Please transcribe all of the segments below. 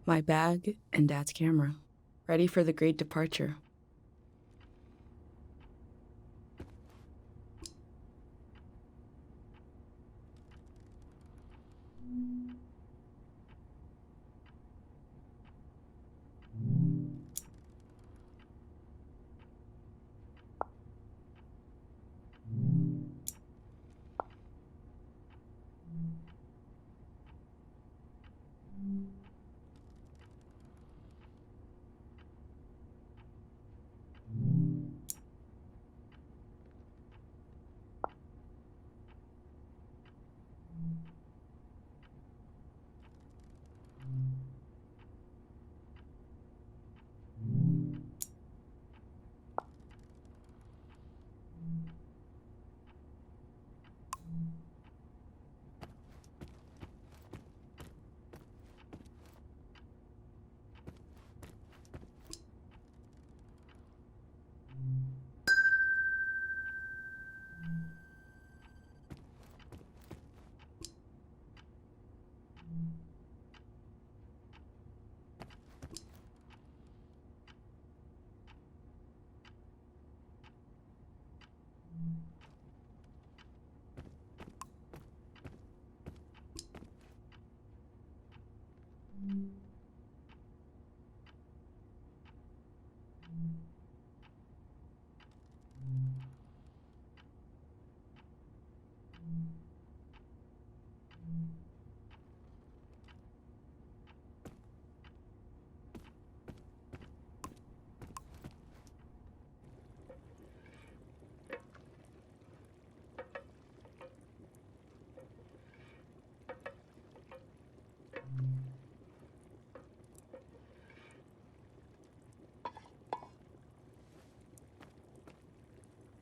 My bag and Dad's camera, ready for the great departure.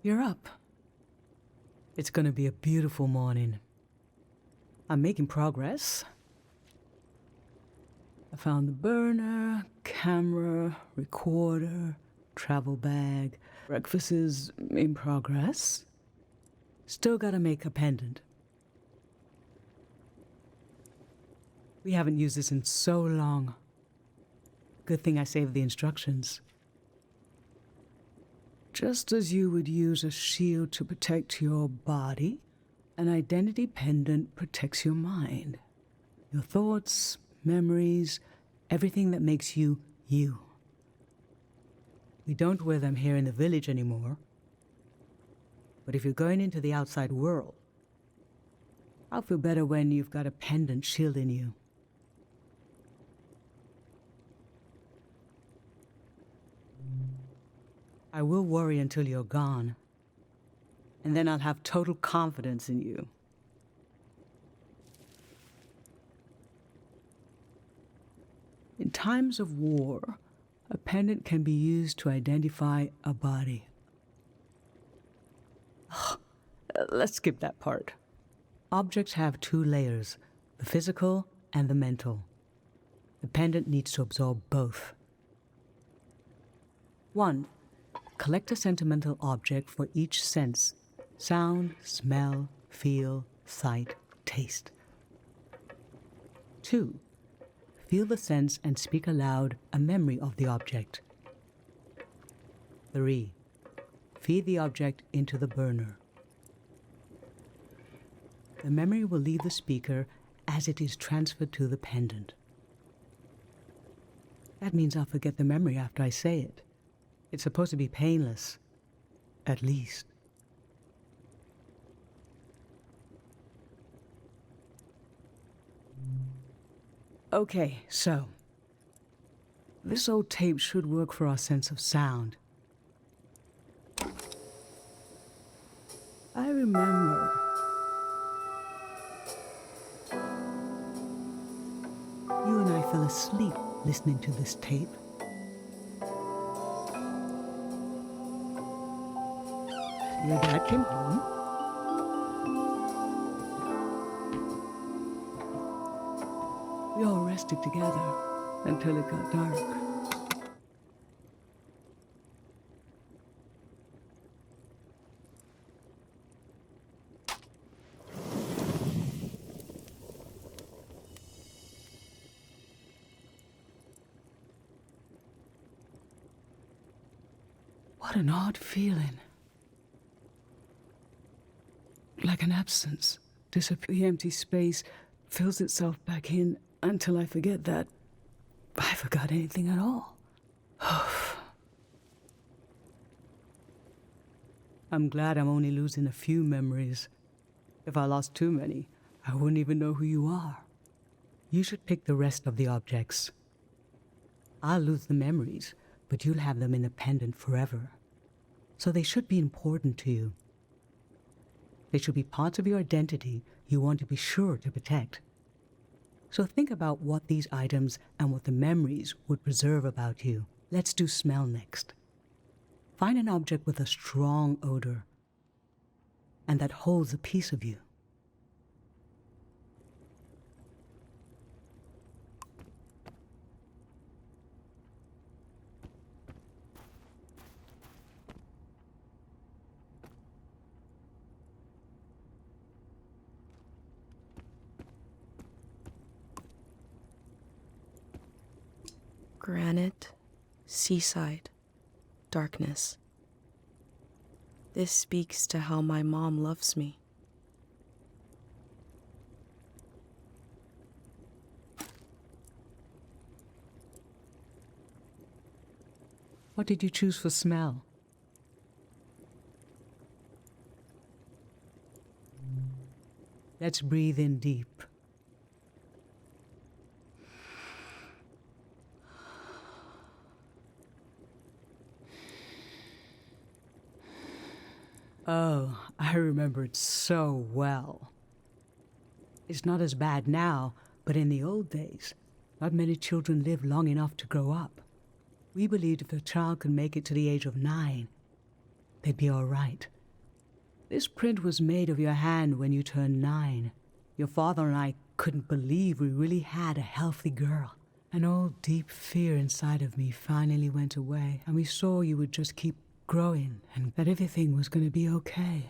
You're up. It's gonna be a beautiful morning. I'm making progress. I found the burner, camera, recorder, travel bag. Breakfast is in progress. Still gotta make a pendant. We haven't used this in so long. Good thing I saved the instructions. Just as you would use a shield to protect your body, an identity pendant protects your mind. Your thoughts, memories, everything that makes you, you. We don't wear them here in the village anymore. But if you're going into the outside world, I'll feel better when you've got a pendant shielding you. I will worry until you're gone, and then I'll have total confidence in you. In times of war, a pendant can be used to identify a body. Let's skip that part. Objects have two layers, the physical and the mental. The pendant needs to absorb both. 1. Collect a sentimental object for each sense: sound, smell, feel, sight, taste. 2. Feel the sense and speak aloud a memory of the object. 3. Feed the object into the burner. The memory will leave the speaker as it is transferred to the pendant. That means I'll forget the memory after I say it. It's supposed to be painless, at least. Okay, so this old tape should work for our sense of sound. I remember you and I fell asleep listening to this tape. Your dad came home. We all rested together until it got dark. What an odd feeling. Like an absence. The empty space fills itself back in until I forget that I forgot anything at all. I'm glad I'm only losing a few memories. If I lost too many, I wouldn't even know who you are. You should pick the rest of the objects. I'll lose the memories, but you'll have them in a pendant forever. So they should be important to you. They should be parts of your identity you want to be sure to protect. So think about what these items and what the memories would preserve about you. Let's do smell next. Find an object with a strong odor and that holds a piece of you. Granite, seaside, darkness. This speaks to how my mom loves me. What did you choose for smell? Let's breathe in deep. Oh, I remember it so well. It's not as bad now, but in the old days, not many children lived long enough to grow up. We believed if a child could make it to the age of 9, they'd be all right. This print was made of your hand when you turned 9. Your father and I couldn't believe we really had a healthy girl. An old deep fear inside of me finally went away, and we saw you would just keep growing and that everything was going to be okay.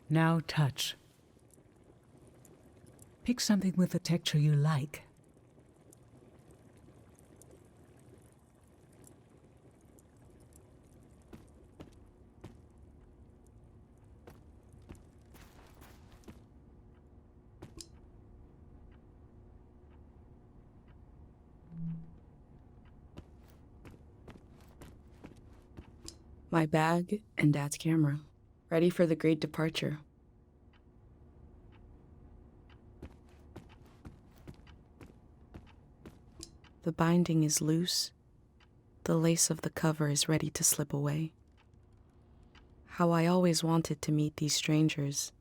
Now touch. Pick something with a texture you like. My bag and Dad's camera, ready for the great departure. The binding is loose. The lace of the cover is ready to slip away. How I always wanted to meet these strangers.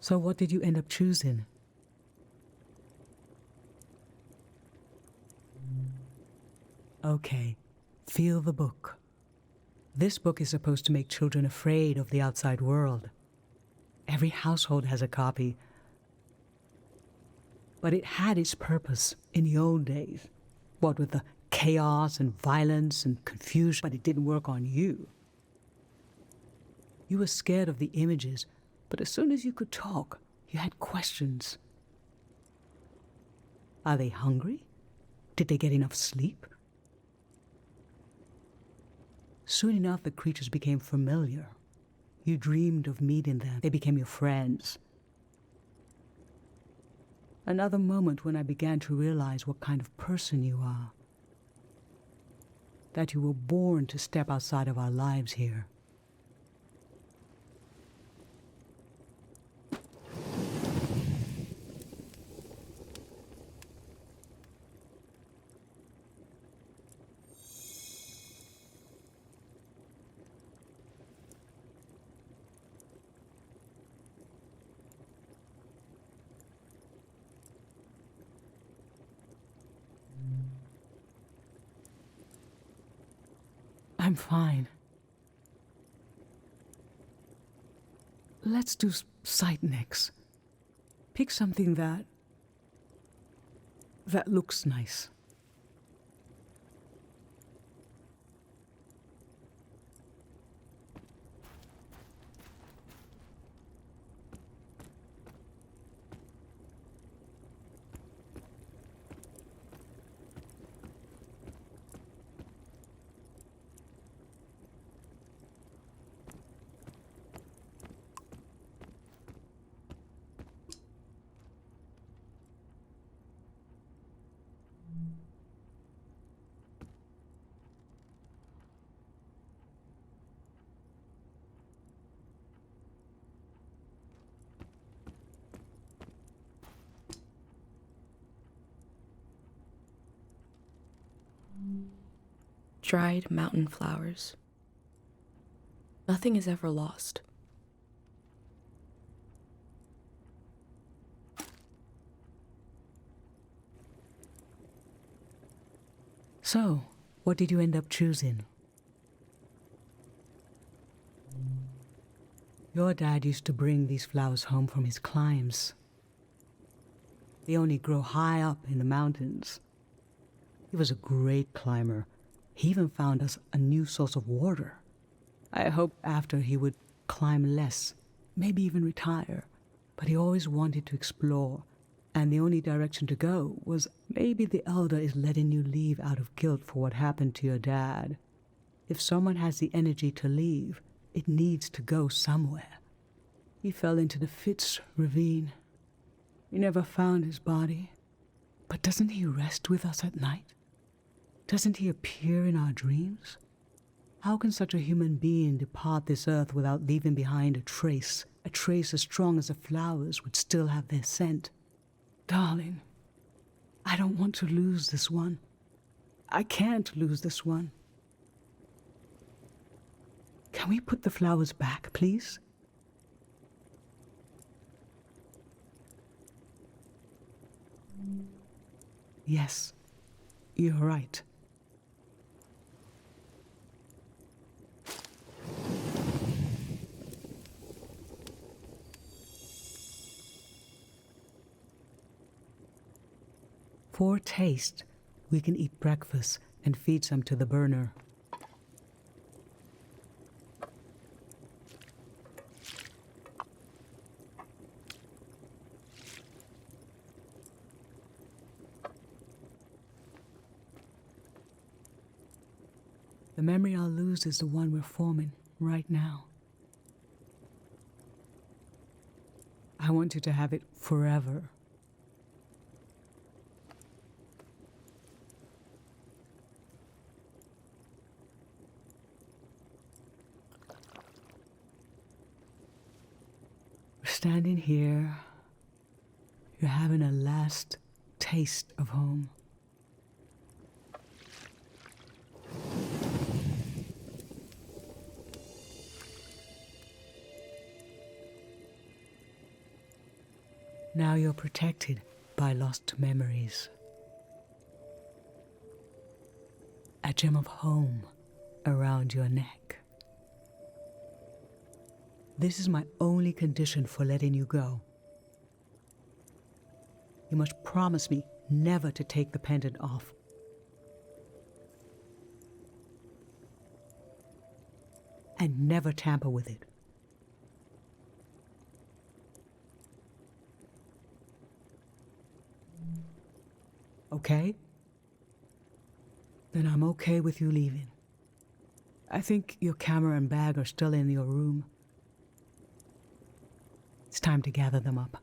So what did you end up choosing? Okay, feel the book. This book is supposed to make children afraid of the outside world. Every household has a copy. But it had its purpose in the old days. What with the chaos and violence and confusion, but it didn't work on you. You were scared of the images, but as soon as you could talk, you had questions. Are they hungry? Did they get enough sleep? Soon enough, the creatures became familiar. You dreamed of meeting them. They became your friends. Another moment when I began to realize what kind of person you are. That you were born to step outside of our lives here. I'm fine. Let's do sight next. Pick something that That looks nice. Dried mountain flowers. Nothing is ever lost. So, what did you end up choosing? Your dad used to bring these flowers home from his climbs. They only grow high up in the mountains. He was a great climber. He even found us a new source of water. I hoped after he would climb less, maybe even retire. But he always wanted to explore, and the only direction to go was maybe the Elder is letting you leave out of guilt for what happened to your dad. If someone has the energy to leave, it needs to go somewhere. He fell into the Fitz ravine. We never found his body. But doesn't he rest with us at night? Doesn't he appear in our dreams? How can such a human being depart this earth without leaving behind a trace as strong as the flowers would still have their scent? Darling, I don't want to lose this one. I can't lose this one. Can we put the flowers back, please? Yes, you're right. For taste, we can eat breakfast and feed some to the burner. The memory I'll lose is the one we're forming right now. I want you to have it forever. We're standing here. You're having a last taste of home. Now you're protected by lost memories. A gem of home around your neck. This is my only condition for letting you go. You must promise me never to take the pendant off. And never tamper with it. Okay? Then I'm okay with you leaving. I think your camera and bag are still in your room. It's time to gather them up.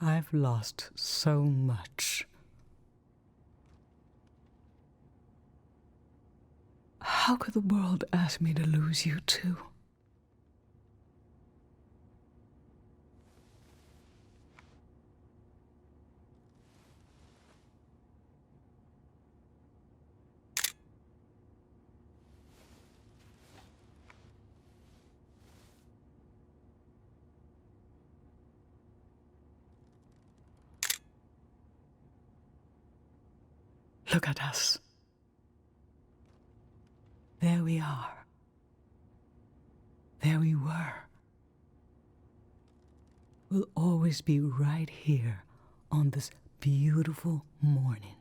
I've lost so much. How could the world ask me to lose you too? Look at us. There we are. There we were. We'll always be right here on this beautiful morning.